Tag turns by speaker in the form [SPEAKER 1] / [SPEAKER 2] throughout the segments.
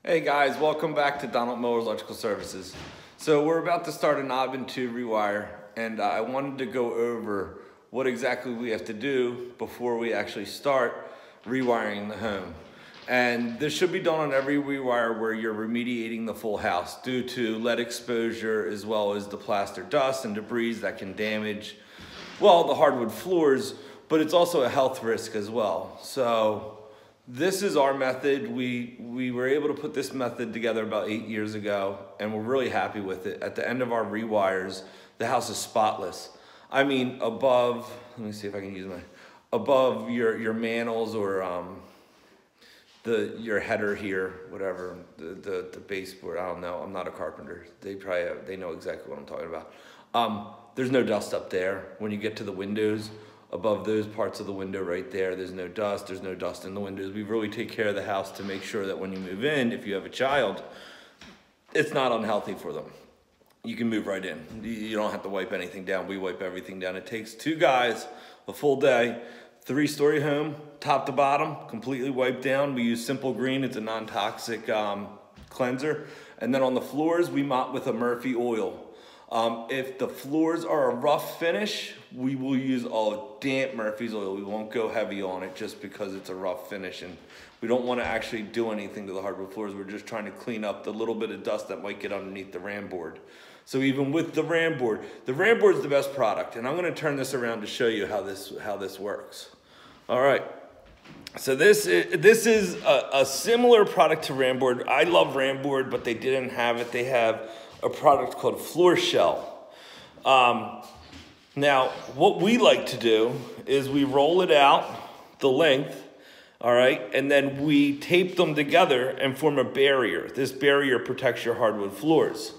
[SPEAKER 1] Hey guys, welcome back to Donald Miller's Electrical Services. So we're about to start a knob into Rewire, and I wanted to go over what exactly we have to do before we actually start rewiring the home. And this should be done on every rewire where you're remediating the full house due to lead exposure as well as the plaster dust and debris that can damage, well, the hardwood floors, but it's also a health risk as well. So this is our method. We were able to put this method together about 8 years ago, and we're really happy with it. At the end of our rewires, the house is spotless. I mean, above, let me see if I can use above your mantle or your header here, whatever, the baseboard, I don't know, I'm not a carpenter. They know exactly what I'm talking about. There's no dust up there. When you get to the windows, above those parts of the window right there's no dust in the windows. We really take care of the house to make sure that when you move in, if you have a child, it's not unhealthy for them. You can move right in. You don't have to wipe anything down. We wipe everything down. It takes 2 guys, a full day, 3-story home, top to bottom, completely wiped down. We use Simple Green. It's a non-toxic cleanser. And then on the floors, we mop with a Murphy oil. If the floors are a rough finish, we will use all damp Murphy's oil. We won't go heavy on it just because it's a rough finish, and we don't want to actually do anything to the hardwood floors. We're just trying to clean up the little bit of dust that might get underneath the ram board. So even with the ram board is the best product, and I'm going to turn this around to show you how this works. All right. So this is a similar product to ram board. I love ram board, but they didn't have it. They have a product called floor shell. Now, what we like to do is we roll it out the length, all right, and then we tape them together and form a barrier. This barrier protects your hardwood floors.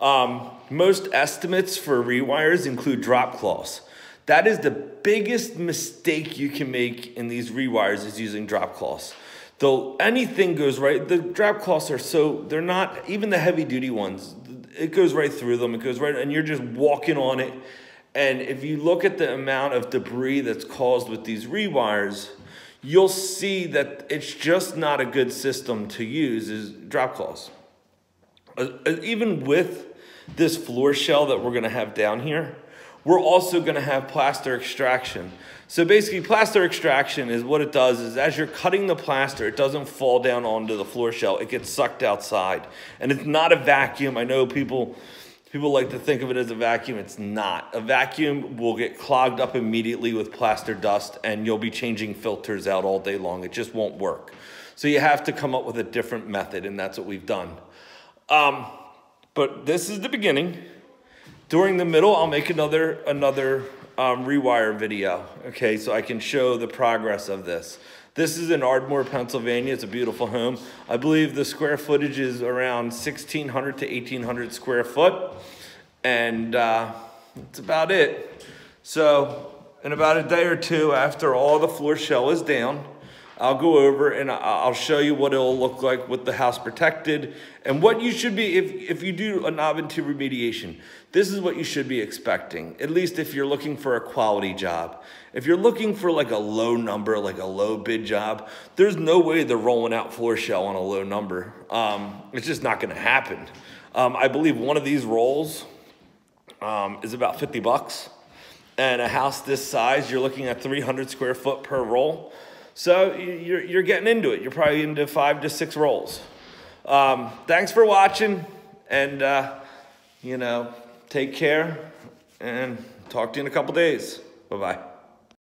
[SPEAKER 1] Most estimates for rewires include drop cloths. That is the biggest mistake you can make in these rewires, is using drop cloths. Though anything goes right, the drop cloths are they're not, even the heavy duty ones, it goes right through them, it goes right, and you're just walking on it. And if you look at the amount of debris that's caused with these rewires, you'll see that it's just not a good system to use, is drop cloths. Even with this floor shell that we're gonna have down here, we're also gonna have plaster extraction. So basically, plaster extraction is what it does is as you're cutting the plaster, it doesn't fall down onto the floor shell. It gets sucked outside. And it's not a vacuum. I know people like to think of it as a vacuum. It's not. A vacuum will get clogged up immediately with plaster dust, and you'll be changing filters out all day long. It just won't work. So you have to come up with a different method, and that's what we've done. But this is the beginning. During the middle, I'll make another rewire video, okay, so I can show the progress of this. This is in Ardmore, Pennsylvania. It's a beautiful home. I believe the square footage is around 1,600 to 1,800 square foot, and that's about it. So in about a day or two after all the floor shell is down, I'll go over and I'll show you what it'll look like with the house protected and what you should be, if you do a knob into remediation, this is what you should be expecting, at least if you're looking for a quality job. If you're looking for like a low number, like a low bid job, there's no way they're rolling out floor shell on a low number. It's just not gonna happen. I believe one of these rolls is about 50 bucks. And a house this size, you're looking at 300 square foot per roll. So you're getting into it. You're probably into 5 to 6 rolls. Thanks for watching, and take care, and talk to you in a couple days. Bye-bye.